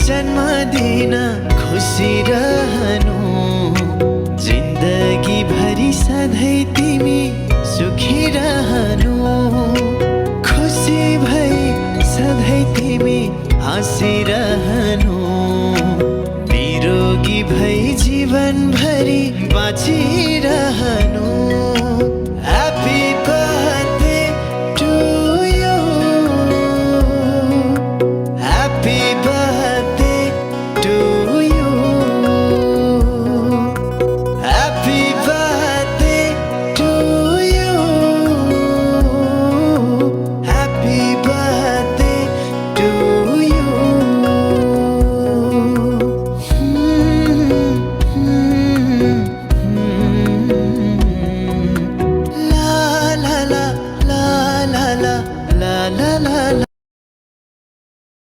जन्मदिन खुसी रहनु, जिन्दगी भरि सधैँ तिमी सुखी रहनु। खुसी भई सधैँ तिमी हाँसी